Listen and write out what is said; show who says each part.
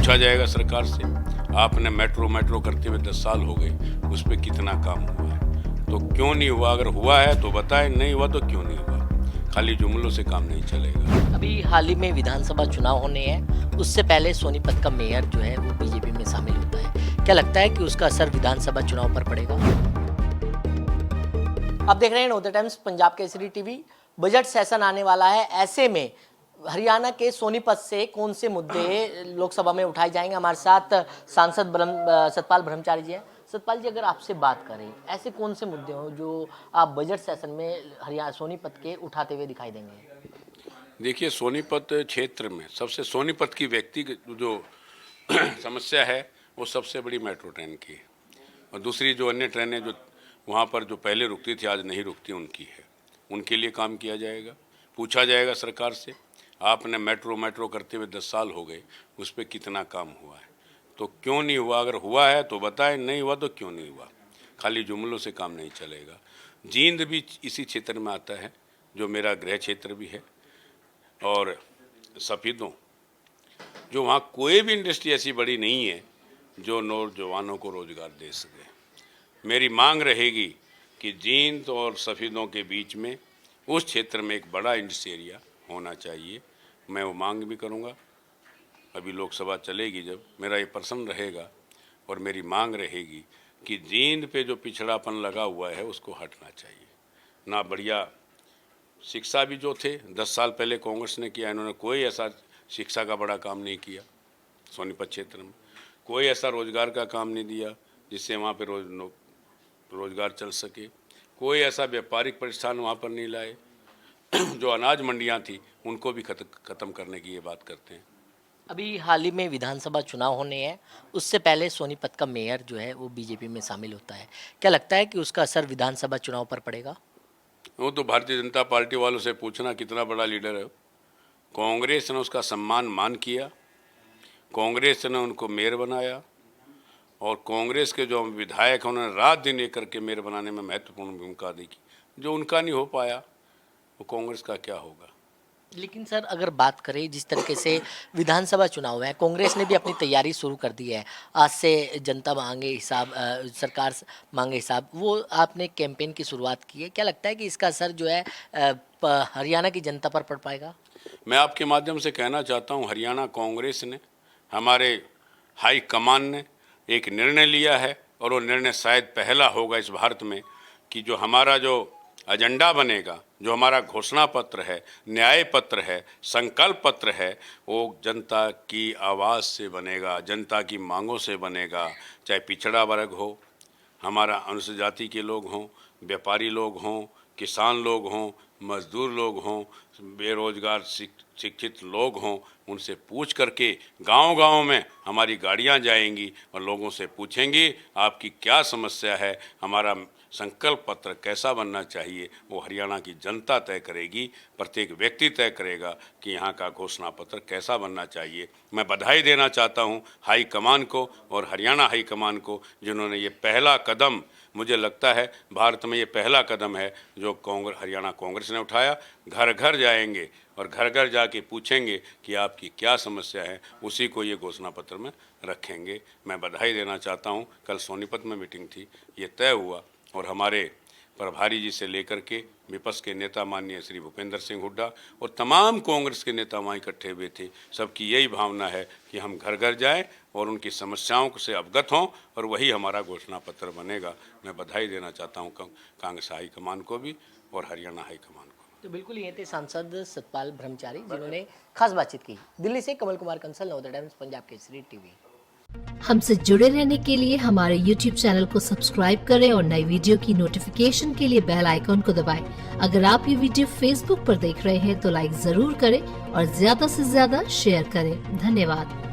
Speaker 1: पूछा जाएगा सरकार से, आपने मेट्रो करते हुए 10 साल हो गए, उस पर कितना काम हुआ है, तो क्यों नहीं हुआ? अगर हुआ है तो बताएं, नहीं हुआ तो क्यों नहीं हुआ? खाली जुमलों से काम नहीं चलेगा।
Speaker 2: अभी हाल ही में विधानसभा चुनाव होने हैं, उससे पहले सोनीपत का मेयर जो है वो बीजेपी में शामिल होता है। क्या लगता है कि उसका असर विधानसभा चुनाव पर पड़ेगा? आप देख रहे हैं Navodaya times Punjab Kesari TV. Budget session आने वाला है, ऐसे में हरियाणा के सोनीपत से कौन से मुद्दे लोकसभा में उठाए जाएंगे? हमारे साथ सांसद सतपाल ब्रह्मचारी जी हैं। सतपाल जी, अगर आपसे बात करें, ऐसे कौन से मुद्दे हो जो आप बजट सेशन में हरियाणा सोनीपत के उठाते हुए दिखाई देंगे?
Speaker 1: देखिए, सोनीपत क्षेत्र में सबसे सोनीपत की व्यक्तिगत जो समस्या है वो सबसे बड़ी मेट्रो ट्रेन की है, और दूसरी जो अन्य ट्रेनें जो वहाँ पर जो पहले रुकती थी आज नहीं रुकती उनकी है, उनके लिए काम किया जाएगा। पूछा जाएगा सरकार से, आपने मेट्रो करते हुए 10 साल हो गए, उस पर कितना काम हुआ है, तो क्यों नहीं हुआ? अगर हुआ है तो बताएं, नहीं हुआ तो क्यों नहीं हुआ? खाली जुमलों से काम नहीं चलेगा। जींद भी इसी क्षेत्र में आता है, जो मेरा गृह क्षेत्र भी है, और सफीदों, जो वहाँ कोई भी इंडस्ट्री ऐसी बड़ी नहीं है जो नौजवानों को रोजगार दे सके। मेरी मांग रहेगी कि जींद और सफीदों के बीच में उस क्षेत्र में एक बड़ा इंडस्ट्री एरिया होना चाहिए। मैं वो मांग भी करूँगा, अभी लोकसभा चलेगी जब, मेरा ये प्रश्न रहेगा और मेरी मांग रहेगी कि जींद पे जो पिछड़ापन लगा हुआ है उसको हटना चाहिए। ना बढ़िया शिक्षा भी जो थे 10 साल पहले कांग्रेस ने किया, इन्होंने कोई ऐसा शिक्षा का बड़ा काम नहीं किया। सोनीपत क्षेत्र में कोई ऐसा रोजगार का काम नहीं दिया जिससे वहाँ पे रोजगार चल सके। कोई ऐसा व्यापारिक प्रतिष्ठान वहाँ पर नहीं लाए। जो अनाज मंडियाँ थी उनको भी ख़त्म करने की ये बात करते हैं।
Speaker 2: अभी हाल ही में विधानसभा चुनाव होने हैं, उससे पहले सोनीपत का मेयर जो है वो बीजेपी में शामिल होता है। क्या लगता है कि उसका असर विधानसभा चुनाव पर पड़ेगा?
Speaker 1: वो तो भारतीय जनता पार्टी वालों से पूछना कितना बड़ा लीडर है। कांग्रेस ने उसका मान किया, कांग्रेस ने उनको मेयर बनाया, और कांग्रेस के जो विधायक हैं उन्होंने रात दिन एक करके मेयर बनाने में महत्वपूर्ण भूमिका दी। जो उनका नहीं हो पाया वो कांग्रेस का क्या होगा?
Speaker 2: लेकिन सर, अगर बात करें जिस तरीके से विधानसभा चुनाव है, कांग्रेस ने भी अपनी तैयारी शुरू कर दी है। आज से जनता मांगे हिसाब, सरकार मांगे हिसाब, वो आपने कैंपेन की शुरुआत की है। क्या लगता है कि इसका असर जो है हरियाणा की जनता पर पड़ पाएगा?
Speaker 1: मैं आपके माध्यम से कहना चाहता हूं, हरियाणा कांग्रेस ने, हमारे हाई कमान ने एक निर्णय लिया है, और वो निर्णय शायद पहला होगा इस भारत में कि जो हमारा जो एजेंडा बनेगा, जो हमारा घोषणा पत्र है, न्याय पत्र है, संकल्प पत्र है, वो जनता की आवाज़ से बनेगा, जनता की मांगों से बनेगा। चाहे पिछड़ा वर्ग हो, हमारा अनुसूचित जाति के लोग हों, व्यापारी लोग हों, किसान लोग हों, मजदूर लोग हों, बेरोजगार शिक्षित लोग हों, उनसे पूछ करके गांव-गांव में हमारी गाड़ियां जाएंगी और लोगों से पूछेंगी आपकी क्या समस्या है, हमारा संकल्प पत्र कैसा बनना चाहिए, वो हरियाणा की जनता तय करेगी। प्रत्येक व्यक्ति तय करेगा कि यहाँ का घोषणा पत्र कैसा बनना चाहिए। मैं बधाई देना चाहता हूँ हाई कमान को और हरियाणा हाई कमान को, जिन्होंने ये पहला कदम, मुझे लगता है भारत में ये पहला कदम है जो हरियाणा कांग्रेस ने उठाया। घर घर जाएंगे और घर घर जाके पूछेंगे कि आपकी क्या समस्या है, उसी को ये घोषणा पत्र में रखेंगे। मैं बधाई देना चाहता हूँ। कल सोनीपत में मीटिंग थी, ये तय हुआ, और हमारे प्रभारी जी से लेकर के विपक्ष के नेता माननीय श्री भूपेंद्र सिंह हुड्डा और तमाम कांग्रेस के नेता वहाँ इकट्ठे हुए थे। सबकी यही भावना है कि हम घर घर जाएं और उनकी समस्याओं से अवगत हों, और वही हमारा घोषणा पत्र बनेगा। मैं बधाई देना चाहता हूँ कांग्रेस हाईकमान को भी और हरियाणा हाईकमान को।
Speaker 2: तो बिल्कुल ये थे सांसद सतपाल ब्रह्मचारी, जिन्होंने खास बातचीत की। दिल्ली से कमल कुमार कंसल, नवोदय टाइम्स पंजाब केसरी टीवी।
Speaker 3: हमसे जुड़े रहने के लिए हमारे YouTube चैनल को सब्सक्राइब करें और नई वीडियो की नोटिफिकेशन के लिए बेल आइकॉन को दबाएं। अगर आप ये वीडियो Facebook पर देख रहे हैं तो लाइक जरूर करें और ज्यादा से ज्यादा शेयर करें। धन्यवाद।